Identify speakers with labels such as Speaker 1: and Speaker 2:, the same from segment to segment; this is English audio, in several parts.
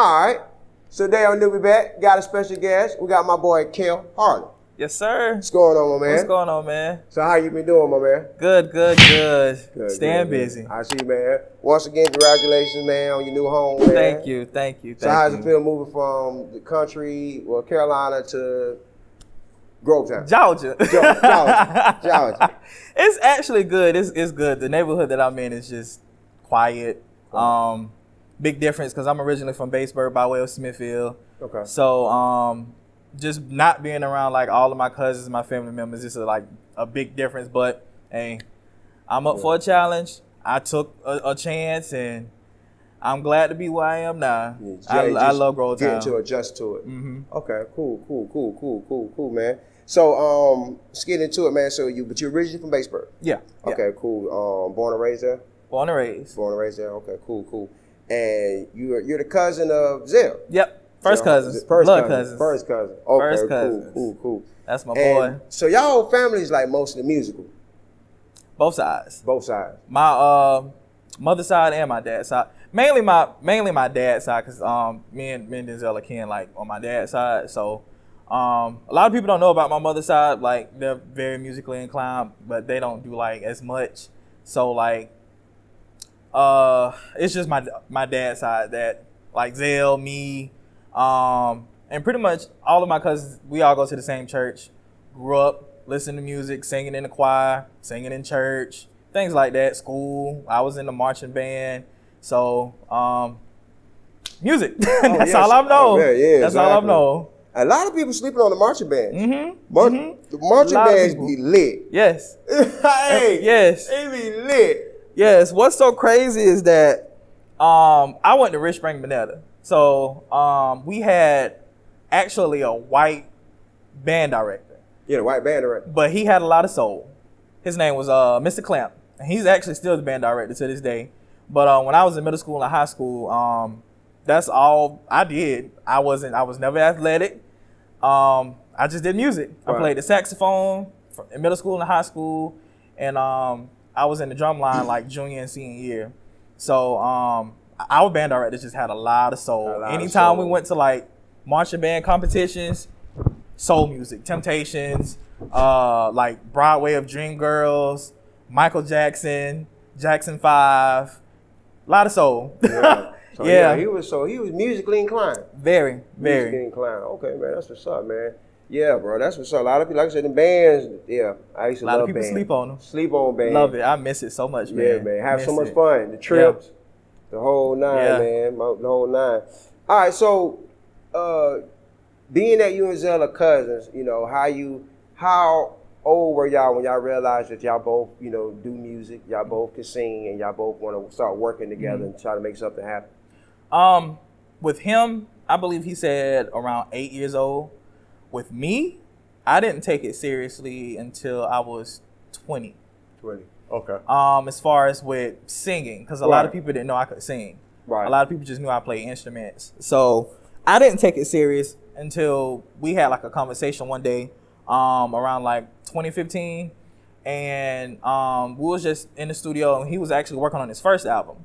Speaker 1: All right. So today on NewbieVeT, got a special guest. We got my boy Kell, Harley.
Speaker 2: Yes, sir.
Speaker 1: What's going on, my man?
Speaker 2: What's going on, man?
Speaker 1: So how you been doing, my man?
Speaker 2: Good. Staying busy.
Speaker 1: I see, man. Once again, congratulations, man, on your new home, man.
Speaker 2: Thank you.
Speaker 1: So how's it feel moving from the country, well, Carolina to Grovetown?
Speaker 2: Georgia.
Speaker 1: Georgia.
Speaker 2: It's actually good. It's good. The neighborhood that I'm in is just quiet. Big difference because I'm originally from Batesburg by way of Smithfield.
Speaker 1: Okay.
Speaker 2: So just not being around like all of my cousins, my family members, is like a big difference. But hey, I'm up for a challenge. I took a chance, and I'm glad to be where I am now. Yeah, I love Grovetown.
Speaker 1: Getting to adjust to it.
Speaker 2: Mm-hmm.
Speaker 1: Okay, cool, man. So let's get into it, man. So you're originally from Batesburg?
Speaker 2: Yeah.
Speaker 1: Okay, cool. Born and raised there?
Speaker 2: Born and raised.
Speaker 1: Born and raised there. Okay, cool. And you're the cousin of Zell?
Speaker 2: Yep. First cousins. Blood cousins.
Speaker 1: First cousin. Okay,
Speaker 2: First cousins.
Speaker 1: Cool.
Speaker 2: That's my boy.
Speaker 1: So y'all whole family is like mostly musical?
Speaker 2: Both sides.
Speaker 1: Both sides.
Speaker 2: My mother's side and my dad's side. Mainly my dad's side, because me and Denzel are kin like on my dad's side. So a lot of people don't know about my mother's side. Like they're very musically inclined, but they don't do like as much. So like it's just my dad's side that like Zell, me, and pretty much all of my cousins, we all go to the same church, grew up listening to music, singing in the choir, singing in church, things like that, school. I was in the marching band. So music, that's all I know. That's all I know.
Speaker 1: A lot of people sleeping on the marching bands.
Speaker 2: Mm-hmm.
Speaker 1: The marching bands be lit.
Speaker 2: Yes.
Speaker 1: Hey,
Speaker 2: yes.
Speaker 1: They be lit.
Speaker 2: Yes. What's so crazy is that I went to Rich Spring Minetta. So we had actually a white band director.
Speaker 1: Yeah, the white band director.
Speaker 2: But he had a lot of soul. His name was Mr. Clamp. And he's actually still the band director to this day. But when I was in middle school and high school, that's all I did. I was never athletic. I just did music. Right. I played the saxophone in middle school and high school, and I was in the drum line like junior and senior year. So our band director just had a lot of soul. Anytime we went to like marching band competitions, soul music, Temptations, like Broadway of Dreamgirls, Michael Jackson, Jackson 5, a lot of soul.
Speaker 1: Yeah. So yeah, he was musically inclined.
Speaker 2: Very.
Speaker 1: Musically inclined. Okay, man, that's what's up, man. Yeah, bro, that's what's up. A lot of people, like I said, the bands. Yeah, I used to love bands. A lot of people
Speaker 2: sleep on them.
Speaker 1: Sleep on bands.
Speaker 2: Love it. I miss it so much, man.
Speaker 1: Yeah, man. Have so much fun. The trips, the whole nine, man. The whole nine. All right, so being that you and Zell are cousins, you know, how old were y'all when y'all realized that y'all both, you know, do music, y'all both can sing, and y'all both want to start working together and try to make something happen?
Speaker 2: With him, I believe he said around 8 years old. With me, I didn't take it seriously until I was 20.
Speaker 1: 20. Okay.
Speaker 2: As far as with singing, because a lot of people didn't know I could sing. Right. A lot of people just knew I played instruments. So I didn't take it serious until we had like a conversation one day, around like 2015, and we was just in the studio, and he was actually working on his first album,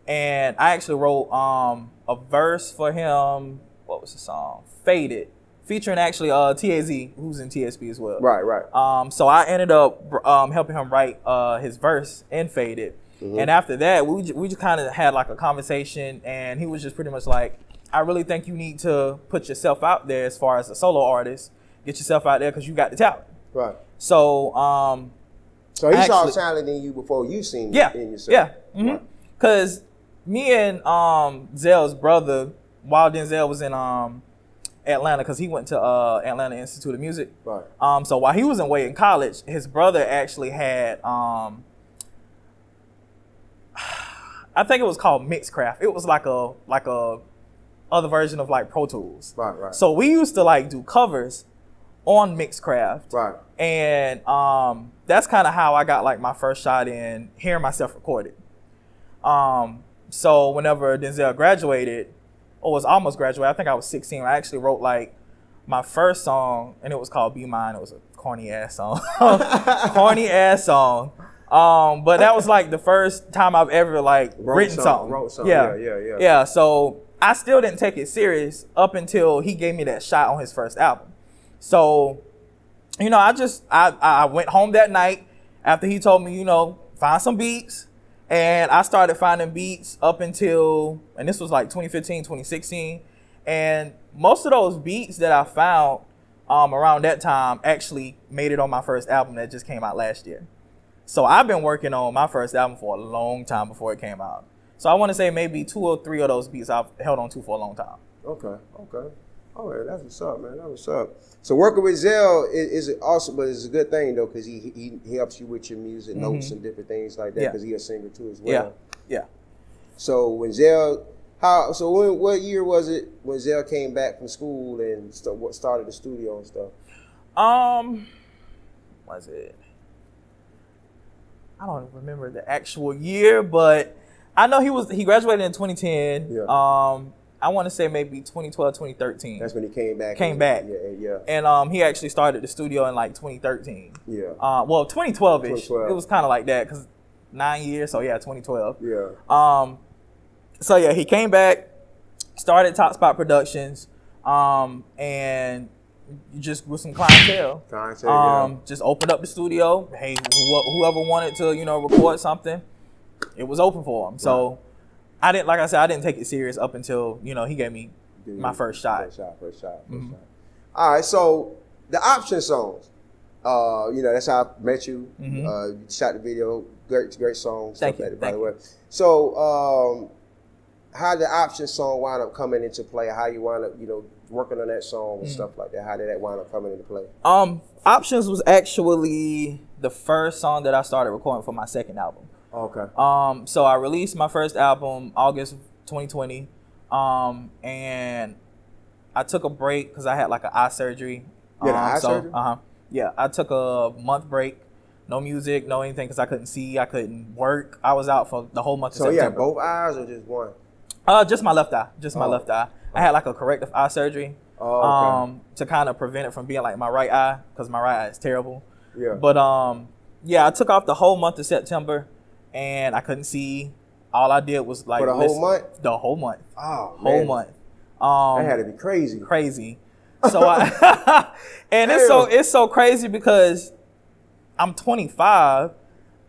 Speaker 2: and I actually wrote a verse for him. What was the song? Faded, featuring actually T.S.P, who's in T.S.P as well.
Speaker 1: Right.
Speaker 2: So I ended up helping him write his verse in Faded, and after that we just kind of had like a conversation, and he was just pretty much like, I really think you need to put yourself out there as far as a solo artist. Get yourself out there because you got the talent.
Speaker 1: Right.
Speaker 2: So
Speaker 1: so he saw talent in you before you seen it in yourself.
Speaker 2: Yeah. Because me and Zell's brother, while Denzel was in Atlanta, because he went to Atlanta Institute of Music.
Speaker 1: Right.
Speaker 2: So while he was away in college, his brother actually had I think it was called Mixcraft. It was like a other version of like Pro Tools.
Speaker 1: Right.
Speaker 2: So we used to like do covers on Mixcraft.
Speaker 1: Right.
Speaker 2: And that's kind of how I got like my first shot in hearing myself recorded. So whenever Denzel graduated, or was almost graduated, I think I was 16, I actually wrote like my first song, and it was called Be Mine. It was a corny ass song. But that was like the first time I've ever like written something.
Speaker 1: Wrote something. Yeah.
Speaker 2: Yeah. So I still didn't take it serious up until he gave me that shot on his first album. So, you know, I went home that night after he told me, you know, find some beats. And I started finding beats up until, and this was like 2015, 2016. And most of those beats that I found around that time actually made it on my first album that just came out last year. So I've been working on my first album for a long time before it came out. So I want to say maybe 2 or 3 of those beats I've held on to for a long time.
Speaker 1: Okay. All right, that's what's up, man. That's what's up. So working with Zell is awesome, but it's a good thing though, because he helps you with your music notes and different things like that, because he's a singer too as well.
Speaker 2: Yeah.
Speaker 1: So when Zell, what year was it when Zell came back from school and started the studio and stuff?
Speaker 2: Was it? I don't remember the actual year, but I know he graduated in 2010.
Speaker 1: Yeah.
Speaker 2: I want to say maybe 2012, 2013.
Speaker 1: That's when he came back. Yeah.
Speaker 2: And he actually started the studio in like 2013.
Speaker 1: Yeah.
Speaker 2: Well, 2012-ish.
Speaker 1: 2012.
Speaker 2: It was kind of like that because 9 years. So yeah, 2012.
Speaker 1: Yeah.
Speaker 2: So yeah, he came back, started Top Spot Productions, and just with some clientele. Just opened up the studio. Hey, whoever wanted to, you know, record something, it was open for him. So I didn't take it serious up until, you know, he gave me my first shot.
Speaker 1: First shot. All right, so the option songs, you know, that's how I met you. You shot the video, great song.
Speaker 2: Thank you.
Speaker 1: By the way. So how did the option song wind up coming into play? How you wind up, you know, working on that song and stuff like that? How did that wind up coming into play?
Speaker 2: Options was actually the first song that I started recording for my second album.
Speaker 1: Okay.
Speaker 2: So I released my first album August 2020, and I took a break because I had like an eye surgery.
Speaker 1: Surgery?
Speaker 2: Yeah, I took a month break, no music, no anything, because I couldn't see, I couldn't work. I was out for the whole month of September.
Speaker 1: So you had both eyes or just one?
Speaker 2: Just my left eye. My left eye. I had like a corrective eye surgery. To kind of prevent it from being like my right eye, because my right eye is terrible.
Speaker 1: Yeah.
Speaker 2: But yeah, I took off the whole month of September. And I couldn't see. All I did was like
Speaker 1: for the whole month.
Speaker 2: The whole month.
Speaker 1: Oh,
Speaker 2: whole month.
Speaker 1: That had to be crazy.
Speaker 2: Crazy. So and it's so crazy because I'm 25,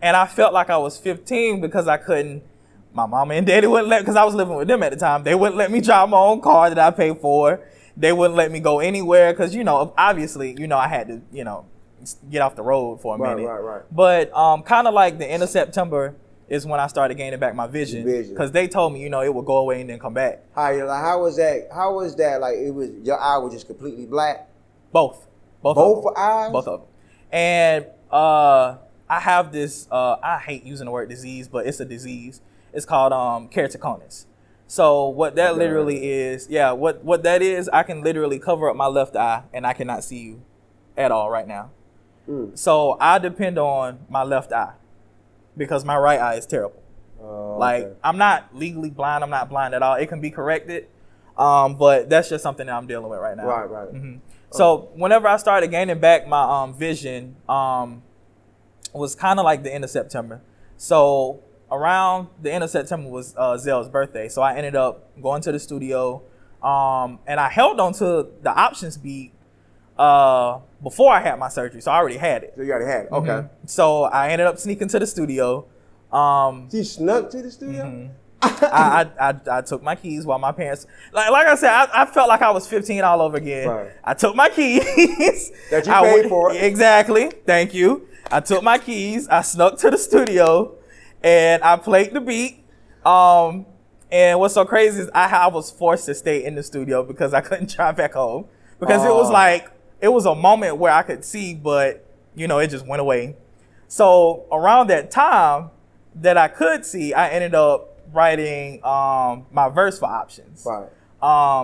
Speaker 2: and I felt like I was 15 because I couldn't. My mama and daddy wouldn't let, because I was living with them at the time. They wouldn't let me drive my own car that I paid for. They wouldn't let me go anywhere because, you know, obviously, you know, I had to, you know, get off the road for a minute.
Speaker 1: Right.
Speaker 2: But kind of like the end of September is when I started gaining back my vision, because they told me, you know, it would go away and then come back.
Speaker 1: How was that? Like, it was, your eye was just completely black?
Speaker 2: Both
Speaker 1: eyes?
Speaker 2: Both of them. And I have this, I hate using the word disease, but it's a disease. It's called keratoconus. So what that literally is, what that is, I can literally cover up my left eye and I cannot see you at all right now. So I depend on my left eye because my right eye is terrible. Like, I'm not legally blind. I'm not blind at all. It can be corrected, but that's just something that I'm dealing with right now.
Speaker 1: Right.
Speaker 2: So whenever I started gaining back my vision, was kind of like the end of September. So around the end of September was Zell's birthday. So I ended up going to the studio, and I held on to the options beat before I had my surgery, so I already had it.
Speaker 1: So you already had it, okay.
Speaker 2: So I ended up sneaking to the studio.
Speaker 1: You snuck to the studio?
Speaker 2: I took my keys while my parents, like I said, I felt like I was 15 all over again. Right. I took my keys.
Speaker 1: That you paid for.
Speaker 2: Exactly, thank you. I took my keys, I snuck to the studio, and I played the beat. And what's so crazy is I was forced to stay in the studio because I couldn't drive back home. Because it was like, it was a moment where I could see, but, you know, it just went away. So around that time that I could see, I ended up writing my verse for options.
Speaker 1: Right.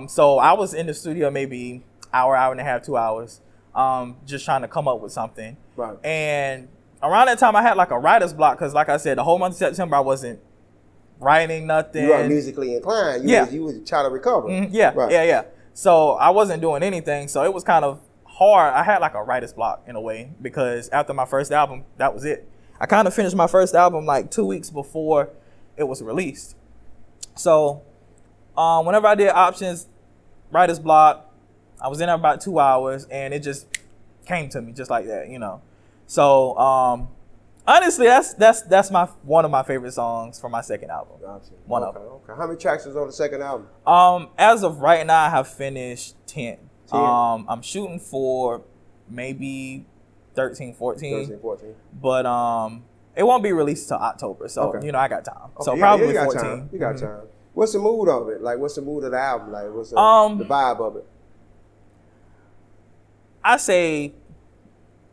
Speaker 2: So I was in the studio maybe hour and a half, 2 hours, just trying to come up with something.
Speaker 1: Right.
Speaker 2: And around that time I had like a writer's block because, like I said, the whole month of September I wasn't writing nothing.
Speaker 1: You weren't musically inclined. You was trying to recover.
Speaker 2: Yeah. So I wasn't doing anything. So it was kind of hard. I had like a writer's block in a way because after my first album, that was it. I kind of finished my first album like 2 weeks before it was released. So Whenever I did options, writer's block, I was in there about 2 hours, and it just came to me just like that, you know. So honestly, that's one of my favorite songs from my second album.
Speaker 1: Gotcha.
Speaker 2: One of them.
Speaker 1: Okay. How many tracks is on the second album?
Speaker 2: As of right now, I have finished 10.
Speaker 1: 10.
Speaker 2: I'm shooting for maybe 13, 14. But it won't be released till October, so you know I got time. Okay, so probably 14.
Speaker 1: Time. You got time. What's the mood of it? Like, what's the mood of the album? Like, what's the vibe of it?
Speaker 2: I say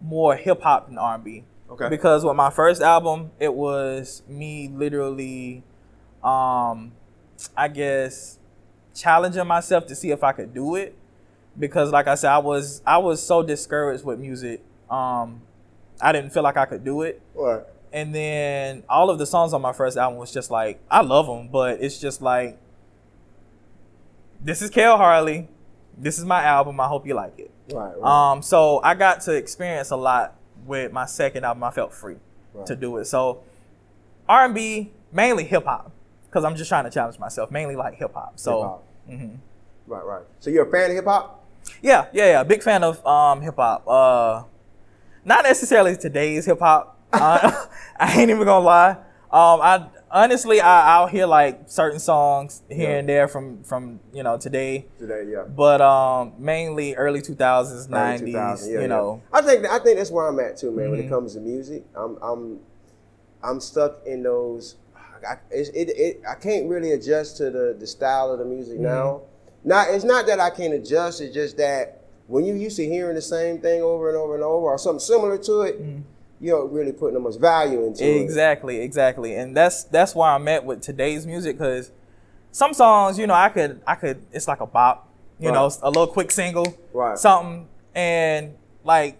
Speaker 2: more hip hop than R&B.
Speaker 1: Okay.
Speaker 2: Because with my first album, it was me literally, I guess, challenging myself to see if I could do it. Because, like I said, I was so discouraged with music. I didn't feel like I could do it.
Speaker 1: Right.
Speaker 2: And then all of the songs on my first album was just like, I love them, but it's just like, this is Kell Harley. This is my album. I hope you like it.
Speaker 1: Right.
Speaker 2: So I got to experience a lot with my second album. I felt free to do it. So R&B, mainly hip hop, because I'm just trying to challenge myself. Mainly like hip hop. So. Mm-hmm.
Speaker 1: Right. So you're a fan of hip hop?
Speaker 2: Yeah. Big fan of hip hop. Not necessarily today's hip hop. I ain't even gonna lie. I'll hear like certain songs here and there from you know today. But mainly early 2000s, 90s. You know.
Speaker 1: I think that's where I'm at too, man. When it comes to music, I'm stuck in those. I can't really adjust to the style of the music now. It's not that I can't adjust. It's just that when you used to hearing the same thing over and over and over, or something similar to it. You don't really put that much value into it.
Speaker 2: Exactly. And that's where I'm at with today's music, because some songs, you know, I could it's like a bop, you know, a little quick single, something. And like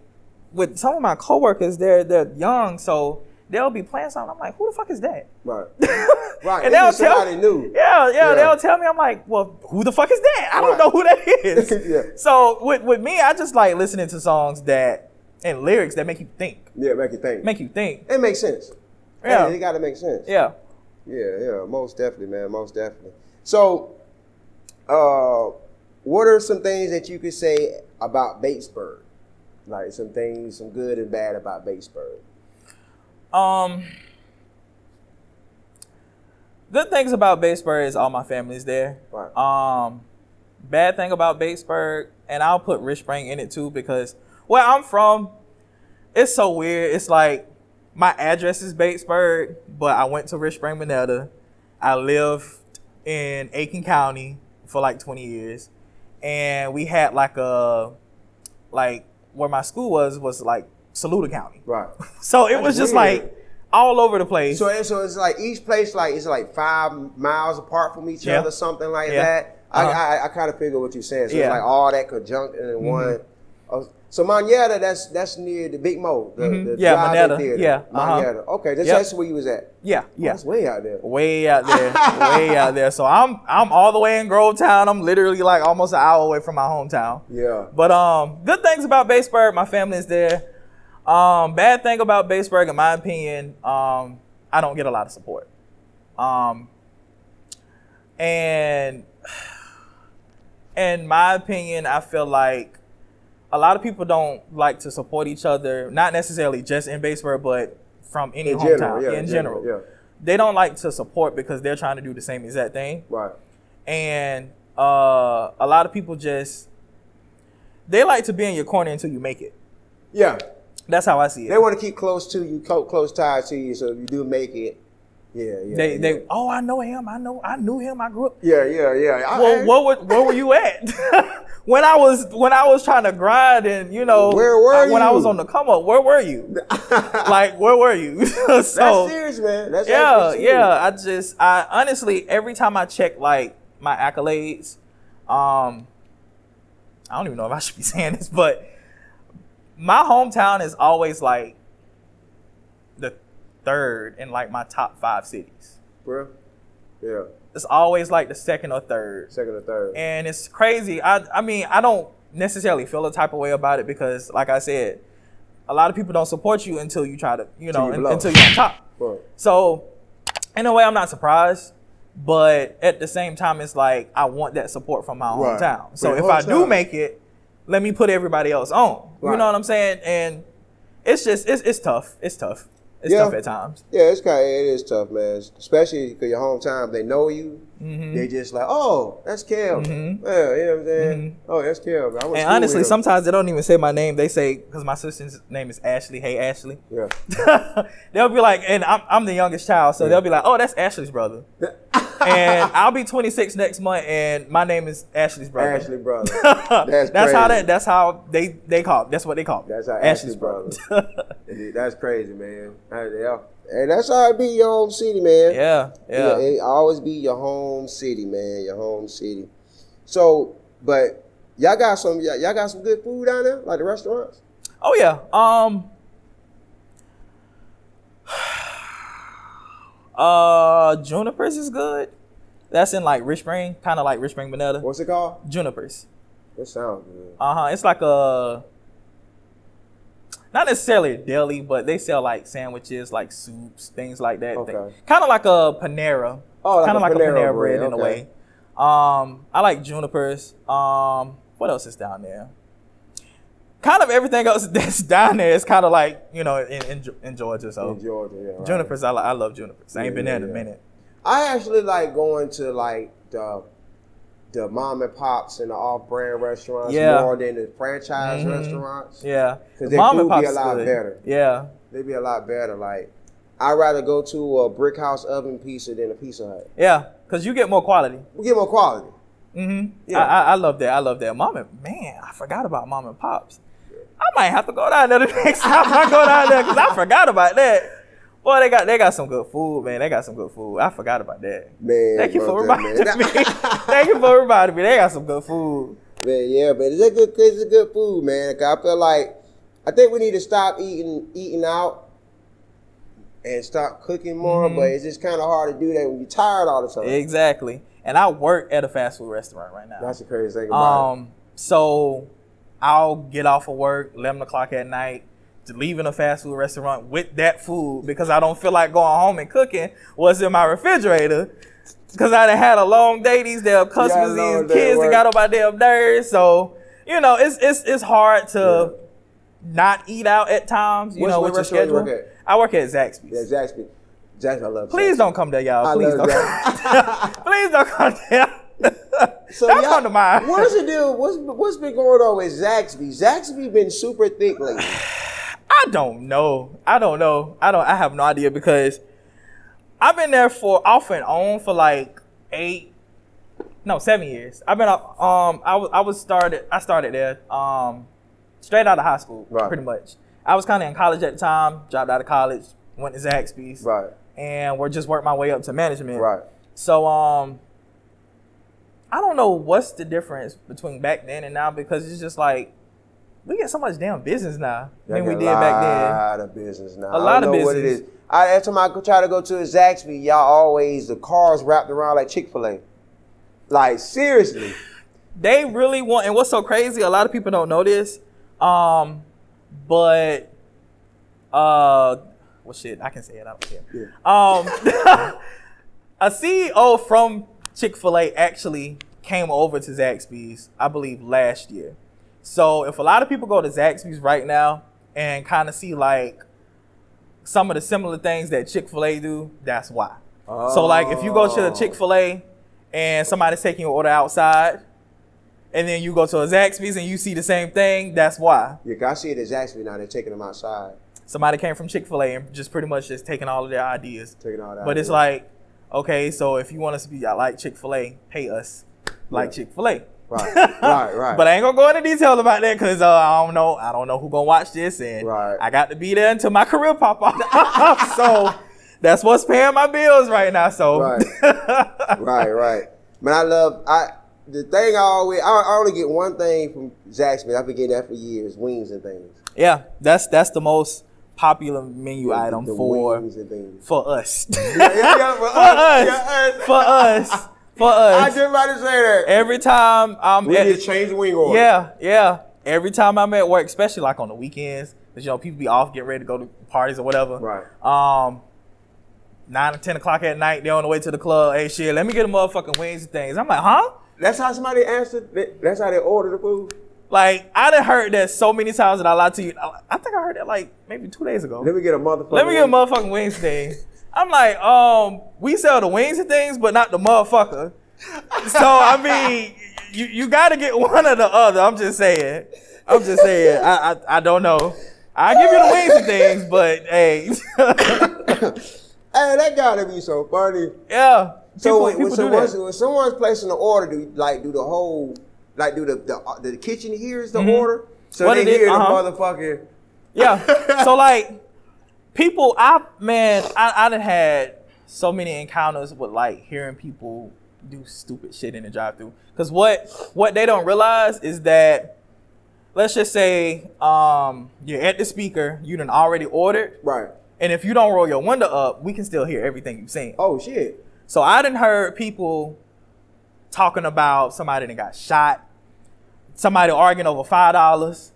Speaker 2: with some of my coworkers, they're young, so they'll be playing something. I'm like, who the fuck is that?
Speaker 1: Right.
Speaker 2: And they'll tell
Speaker 1: me new.
Speaker 2: Yeah, they'll tell me. I'm like, well, who the fuck is that? I don't know who that is. So with me, I just like listening to songs and lyrics that make you think.
Speaker 1: Yeah, make you think. It makes sense.
Speaker 2: Yeah.
Speaker 1: It gotta make sense.
Speaker 2: Yeah.
Speaker 1: Yeah, most definitely, man, most definitely. So, what are some things that you could say about Batesburg? Like some good and bad about Batesburg.
Speaker 2: Good things about Batesburg is all my family's there.
Speaker 1: Right.
Speaker 2: Bad thing about Batesburg, and I'll put Rich Spring in it too, because where I'm from, it's so weird. It's like my address is Batesburg, but I went to Rich Spring, Minetta. I lived in Aiken County for like 20 years. And we had like where my school was like Saluda County.
Speaker 1: Right.
Speaker 2: So it was just like all over the place.
Speaker 1: So it's like each place is like 5 miles apart from each other, something like that. I kind of figure what you're saying. So it's like all that conjunct in one. So Manetta, that's near the Big Mo, the
Speaker 2: Manetta.
Speaker 1: Theater.
Speaker 2: Yeah,
Speaker 1: Manetta. Okay, that's where you was at.
Speaker 2: Yeah.
Speaker 1: That's way out there.
Speaker 2: Way out there. So I'm all the way in Grovetown. I'm literally like almost an hour away from my hometown.
Speaker 1: Yeah.
Speaker 2: But good things about Batesburg, my family is there. Bad thing about Batesburg, in my opinion, I don't get a lot of support. And in my opinion, I feel like a lot of people don't like to support each other, not necessarily just in Batesburg, but from any hometown. In general. They don't like to support because they're trying to do the same exact thing.
Speaker 1: Right.
Speaker 2: And a lot of people they like to be in your corner until you make it.
Speaker 1: Yeah.
Speaker 2: That's how I see it.
Speaker 1: They want to keep close to you, close ties to you, so if you do make it, They
Speaker 2: I know him. I knew him. I grew up.
Speaker 1: Yeah.
Speaker 2: Well, where were you at? when I was trying to grind, and
Speaker 1: where were you?
Speaker 2: When I was on the come up, where were you? Like, where were you? So,
Speaker 1: that's serious, man. That's
Speaker 2: serious. I honestly, every time I check like my accolades, I don't even know if I should be saying this, but my hometown is always like the third in like my top 5 cities.
Speaker 1: Bro, yeah.
Speaker 2: It's always like the second or third. And it's crazy. I mean, I don't necessarily feel a type of way about it because, like I said, a lot of people don't support you until you try to, until you're on top.
Speaker 1: Bro.
Speaker 2: So, in a way, I'm not surprised. But at the same time, it's like I want that support from my hometown. So if I do make it, let me put everybody else on. You know what I'm saying? And it's just it's tough. It's tough. It's tough at times.
Speaker 1: Yeah, it is tough, man. Especially because your hometown, they know you. They just like, oh, that's Kell. Yeah, you know what I'm saying? Oh, that's Kell.
Speaker 2: And honestly, sometimes they don't even say my name. They say, because my sister's name is Ashley. Hey, Ashley.
Speaker 1: Yeah.
Speaker 2: They'll be like, and I'm the youngest child, so they'll be like, oh, that's Ashley's brother. And I'll be 26 next month, and my name is Ashley's brother.
Speaker 1: Ashley brother. That's
Speaker 2: how they call it. That's what they call it.
Speaker 1: That's how Ashley's brother. That's crazy, man. And that's how it be your home city, man.
Speaker 2: Yeah.
Speaker 1: It always be your home city, man. Your home city. So, but y'all got some good food down there, like the restaurants?
Speaker 2: Oh yeah. Juniper's is good. That's in like Rich Spring, kind of like Rich Spring, Bonetta.
Speaker 1: What's it called?
Speaker 2: Juniper's.
Speaker 1: That sounds good.
Speaker 2: It's like a, not necessarily a deli, but they sell like sandwiches, like soups, things like that.
Speaker 1: Okay.
Speaker 2: Kind of like a Panera.
Speaker 1: Oh, like
Speaker 2: kind of like a Panera bread
Speaker 1: okay.
Speaker 2: in a way. I like Juniper's. What else is down there? Kind of everything else that's down there is kind of like, you know, in Georgia. So
Speaker 1: in Georgia, yeah. Right.
Speaker 2: Juniper's, I love Juniper's. I ain't been there in a minute.
Speaker 1: I actually like going to like the mom and pops and the off-brand restaurants more than the franchise restaurants.
Speaker 2: Yeah,
Speaker 1: because their food be a lot better.
Speaker 2: Yeah,
Speaker 1: they be a lot better. Like, I'd rather go to a Brick House oven pizza than a Pizza Hut.
Speaker 2: Yeah, because you get more quality.
Speaker 1: We get more quality.
Speaker 2: Yeah, I love that. I love that. I forgot about mom and pops. I might have to go down there the next time I go down there because I forgot about that. Boy, they got some good food, man. They got some good food. I forgot about that.
Speaker 1: Man,
Speaker 2: thank you for reminding me. Thank you for reminding me. They got some good food.
Speaker 1: Man, yeah, but it's a good food, man. I feel like I think we need to stop eating out and start cooking more. But it's just kind of hard to do that when you're tired all the time.
Speaker 2: Exactly. And I work at a fast food restaurant right now.
Speaker 1: That's the crazy thing about it.
Speaker 2: So I'll get off of work 11 o'clock at night, to leaving a fast food restaurant with that food because I don't feel like going home and cooking what's in my refrigerator because I done had a long day. These damn customers, these kids that got on my damn nerves. So, you know, it's hard to not eat out at times, you know, with your schedule. You work at? I work at Zaxby's.
Speaker 1: Yeah, Zaxby's. I love Zaxby's.
Speaker 2: Please don't come there, y'all. Please don't. Please don't come there.
Speaker 1: So
Speaker 2: don't come to mine.
Speaker 1: What's the deal? What's been going on with Zaxby's? Zaxby's been super thick lately.
Speaker 2: I don't know. I have no idea because I've been there off and on for like 7 years. I've been I started there straight out of high school, pretty much. I was kind of in college at the time, dropped out of college, went to Zaxby's, and just worked my way up to management. Right. So I don't know what's the difference between back then and now because it's just like we get so much damn business now than we did back then. A lot of business now. A lot of business. What it is. Every time I try to go to a Zaxby, y'all always, the cars wrapped around like Chick-fil-A. Like, seriously. They really want, and what's so crazy, a lot of people don't know this, well, shit, I can say it, I don't care. Yeah. A CEO from Chick-fil-A actually came over to Zaxby's, I believe, last year. So if a lot of people go to Zaxby's right now and kind of see like some of the similar things that Chick-fil-A do, that's why. Oh. So like if you go to the Chick-fil-A and somebody's taking your order outside and then you go to a Zaxby's and you see the same thing, that's why. Yeah, I see it at Zaxby's now, they're taking them outside. Somebody came from Chick-fil-A and just pretty much just taking all of their ideas. But it's like, okay, so if you want us to be like Chick-fil-A, pay us like Chick-fil-A. Right. But I ain't gonna go into detail about that because I don't know who gonna watch this, and I got to be there until my career pop off. So that's what's paying my bills right now. So right. Man, the thing I only get one thing from Zaxby's. I've been getting that for years, wings and things. Yeah, that's the most popular menu item for us. For us. I just about to say that. Every time we just change the wing order. Yeah. Every time I'm at work, especially like on the weekends, because people be off, getting ready to go to parties or whatever. Right. 9 or 10 o'clock at night. They're on the way to the club. Hey, shit, let me get a motherfucking wings and things. I'm like, huh?
Speaker 1: That's how somebody answered. That's how they order the food.
Speaker 2: Like, I done heard that so many times that I lied to you. I think I heard that like maybe 2 days ago.
Speaker 1: Let me get a motherfucking
Speaker 2: wings thing. I'm like, we sell the wings and things, but not the motherfucker. So, I mean, you got to get one or the other. I'm just saying. I don't know. I give you the wings and things, but hey.
Speaker 1: Hey, that gotta be so funny.
Speaker 2: Yeah.
Speaker 1: So when someone's placing an order, do the whole, like do the kitchen hears the order? So what they hear the motherfucking.
Speaker 2: Yeah. So like people, I done had so many encounters with like hearing people do stupid shit in the drive-thru. Because what they don't realize is that, let's just say you're at the speaker, you done already ordered.
Speaker 1: Right.
Speaker 2: And if you don't roll your window up, we can still hear everything you're saying.
Speaker 1: Oh, shit.
Speaker 2: So I done heard people talking about somebody that got shot, somebody arguing over $5,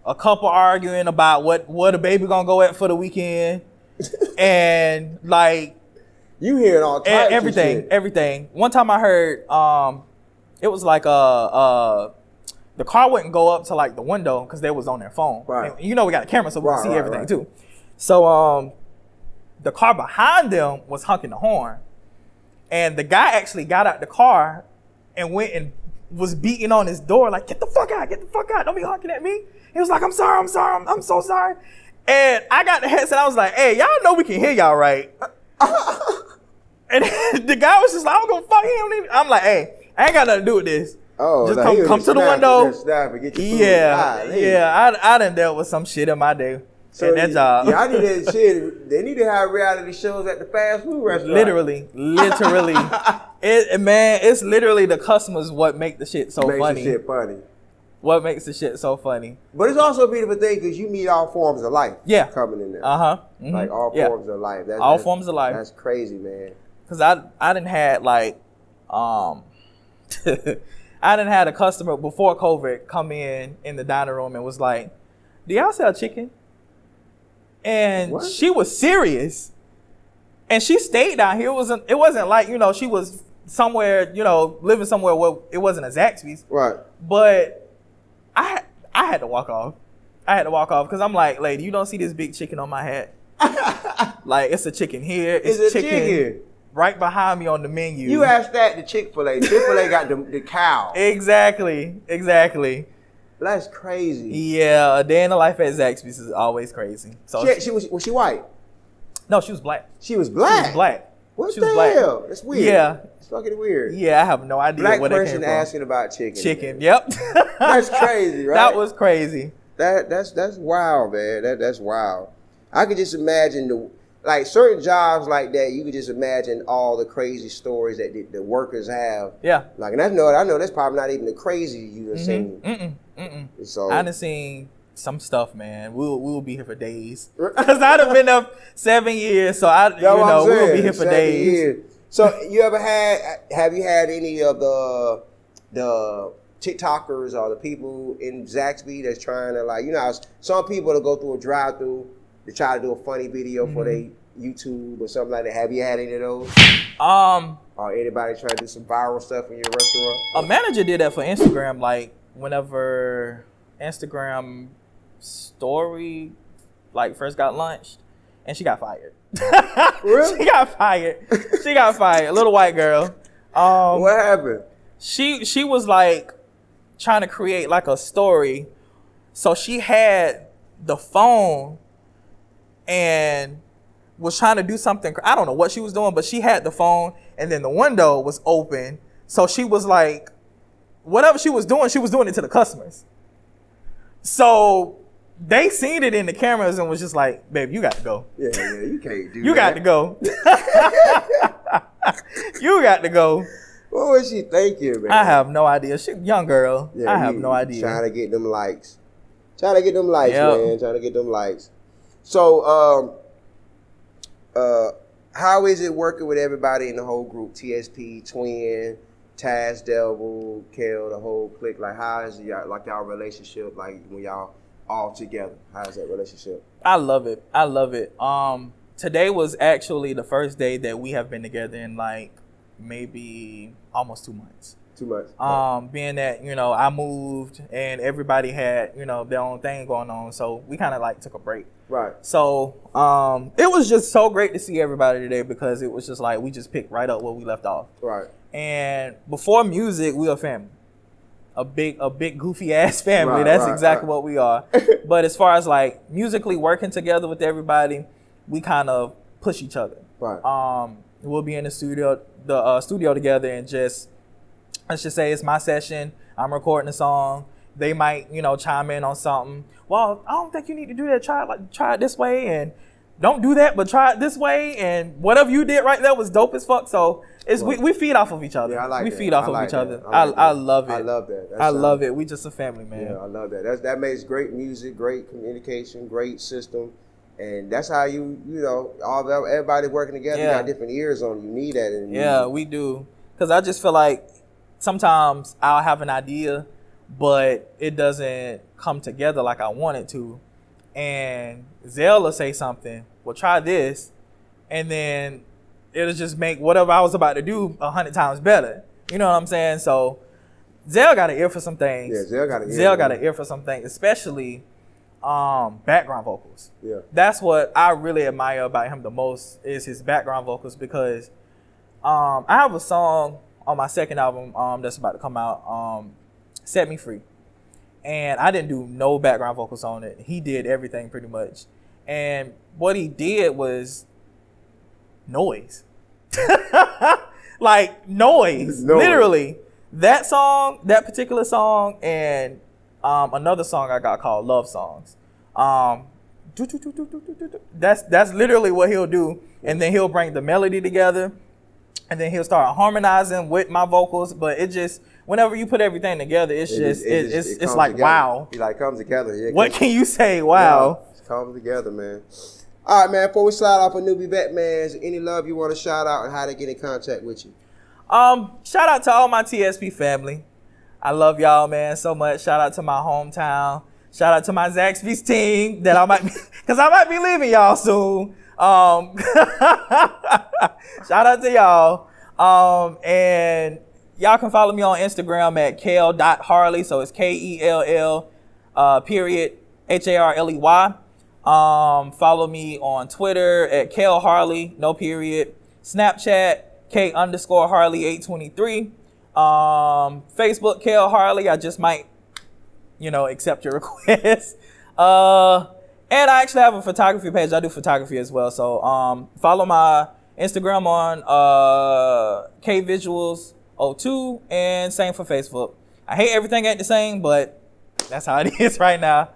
Speaker 2: a couple arguing about what a baby gonna go at for the weekend, and like
Speaker 1: you hearing all types
Speaker 2: everything,
Speaker 1: of shit.
Speaker 2: everything. One time I heard it was like the car wouldn't go up to like the window because they was on their phone.
Speaker 1: Right.
Speaker 2: And, you know we got a camera so we can see everything too. So the car behind them was honking the horn. And the guy actually got out the car and went and was beating on his door like, get the fuck out, don't be honking at me. He was like, I'm sorry, I'm so sorry. And I got the headset, I was like, hey, y'all know we can hear y'all, right? And the guy was just like, I'm gonna fuck him. I'm like, hey, I ain't got nothing to do with this.
Speaker 1: Oh,
Speaker 2: just
Speaker 1: like
Speaker 2: come to the window.
Speaker 1: Yeah,
Speaker 2: I done dealt with some shit in my day.
Speaker 1: So
Speaker 2: at that job.
Speaker 1: Yeah, I need that shit. They need to have reality shows at the fast food restaurant.
Speaker 2: Literally. It's literally the customers what make the shit so funny.
Speaker 1: Makes the shit funny.
Speaker 2: What makes the shit so funny.
Speaker 1: But it's also a beautiful thing because you meet all forms of life.
Speaker 2: Yeah.
Speaker 1: Coming in there.
Speaker 2: Mm-hmm.
Speaker 1: Like all forms of life.
Speaker 2: All forms of life.
Speaker 1: That's crazy, man.
Speaker 2: Cause I done had like I done had a customer before COVID come in the dining room and was like, do y'all sell chicken? And she was serious. And she stayed down here. It wasn't like, she was somewhere, living somewhere where it wasn't a Zaxby's.
Speaker 1: Right.
Speaker 2: But I had to walk off. Because I'm like, lady, you don't see this big chicken on my hat? Like, it's a chicken here. It's chicken right behind me on the menu.
Speaker 1: You asked that to Chick-fil-A. Chick-fil-A got the cow.
Speaker 2: Exactly.
Speaker 1: That's crazy.
Speaker 2: Yeah, a day in the life at Zaxby's is always crazy. So
Speaker 1: was she white?
Speaker 2: No, she was black.
Speaker 1: She was black? What the hell? That's weird.
Speaker 2: Yeah.
Speaker 1: It's fucking weird.
Speaker 2: Yeah, I have no idea
Speaker 1: black
Speaker 2: where that came
Speaker 1: person
Speaker 2: from.
Speaker 1: asking about chicken.
Speaker 2: Chicken, yep.
Speaker 1: That's crazy, right?
Speaker 2: That was crazy.
Speaker 1: That's wild, man. That's wild. I could just imagine certain jobs like that. You could just imagine all the crazy stories that the workers have. Yeah. Like, and I know that's probably not even the crazy you have seen. So
Speaker 2: I done seen some stuff, man. We'll be here for days. Cause I done been up 7 years, so we'll be here for days.
Speaker 1: Years. So have you had any of the TikTokers or the people in Zaxby that's trying to some people that go through a drive-thru to try to do a funny video for their YouTube or something like that. Have you had any of those? Or anybody trying to do some viral stuff in your restaurant?
Speaker 2: A manager did that for Instagram, like whenever Instagram story first got launched, and she got fired.
Speaker 1: Really?
Speaker 2: She got fired. Little white girl.
Speaker 1: What happened?
Speaker 2: She was trying to create a story, so she had the phone and was trying to do something. I don't know what she was doing, but she had the phone and then the window was open. So she was whatever she was doing it to the customers. So they seen it in the cameras and was just like, babe, you got to go.
Speaker 1: Yeah, you can't do
Speaker 2: you
Speaker 1: that.
Speaker 2: Got to go. You got to go.
Speaker 1: What was she thinking, man?
Speaker 2: I have no idea. She young girl. Yeah, I have no idea.
Speaker 1: Trying to get them likes. Man. Trying to get them likes. So, how is it working with everybody in the whole group? T.S.P, Twin, Taz, Devil, Kell, the whole clique. How is y'all relationship when y'all all together? How is that relationship?
Speaker 2: I love it. today was actually the first day that we have been together in like maybe almost 2 months.
Speaker 1: 2 months.
Speaker 2: Being that, you know, I moved and everybody had, you know, their own thing going on. So we kind of like took a break.
Speaker 1: Right.
Speaker 2: So it was just so great to see everybody today because it was just like we just picked right up where we left off.
Speaker 1: Right.
Speaker 2: And before music, we were family. A big goofy ass family. That's exactly what we are. But as far as like musically working together with everybody, we kind of push each other.
Speaker 1: Right.
Speaker 2: We'll be in the studio together and just, let's just say it's my session. I'm recording a song. They might, you know, chime in on something. Well, I don't think you need to do that. Try it this way, and don't do that, but try it this way. And whatever you did right there was dope as fuck. So it's we feed off of each other.
Speaker 1: Yeah, I like
Speaker 2: we
Speaker 1: that.
Speaker 2: feed off of each other. I love it.
Speaker 1: I love that.
Speaker 2: I love it. We just a family, man.
Speaker 1: Yeah, I love that. That makes great music, great communication, great system. And that's how you know, everybody working together. You got different ears on you. You need that in the music.
Speaker 2: Yeah, we do. Because I just feel like sometimes I'll have an idea, but it doesn't come together like I want it to. And Zell will say something, well, try this. And then it'll just make whatever I was about to do 100 times better. You know what I'm saying? So Zell got an ear for some things.
Speaker 1: Yeah, Zell got an ear.
Speaker 2: Zell got an ear for some things, especially background vocals.
Speaker 1: Yeah.
Speaker 2: That's what I really admire about him the most is his background vocals because I have a song on my second album that's about to come out, Set Me Free. And I didn't do no background vocals on it. He did everything pretty much. And what he did was noise. Like noise. Literally. That song, that particular song, and another song I got called Love Songs. That's literally what he'll do. And then he'll bring the melody together. And then he'll start harmonizing with my vocals. But it just, whenever you put everything together, it's like,
Speaker 1: together.
Speaker 2: wow.
Speaker 1: It like comes together. Yeah,
Speaker 2: what can you say? Wow.
Speaker 1: Yeah, it comes together, man. All right, man. Before we slide off a NewbieVeT, man, is there any love you want to shout out and how to get in contact with you?
Speaker 2: Shout out to all my T.S.P family. I love y'all, man, so much. Shout out to my hometown. Shout out to my Zaxby's team that I might be, because I might be leaving y'all soon. Shout out to y'all. And y'all can follow me on Instagram at Kell.Harley. So it's Kell, period, Harley. Follow me on Twitter at Kell Harley, no period. Snapchat, K_Harley823. Facebook, Kell Harley. I just might, accept your request. And I actually have a photography page. I do photography as well. So follow my Instagram on KVisuals02 and same for Facebook. I hate everything ain't the same, but that's how it is right now.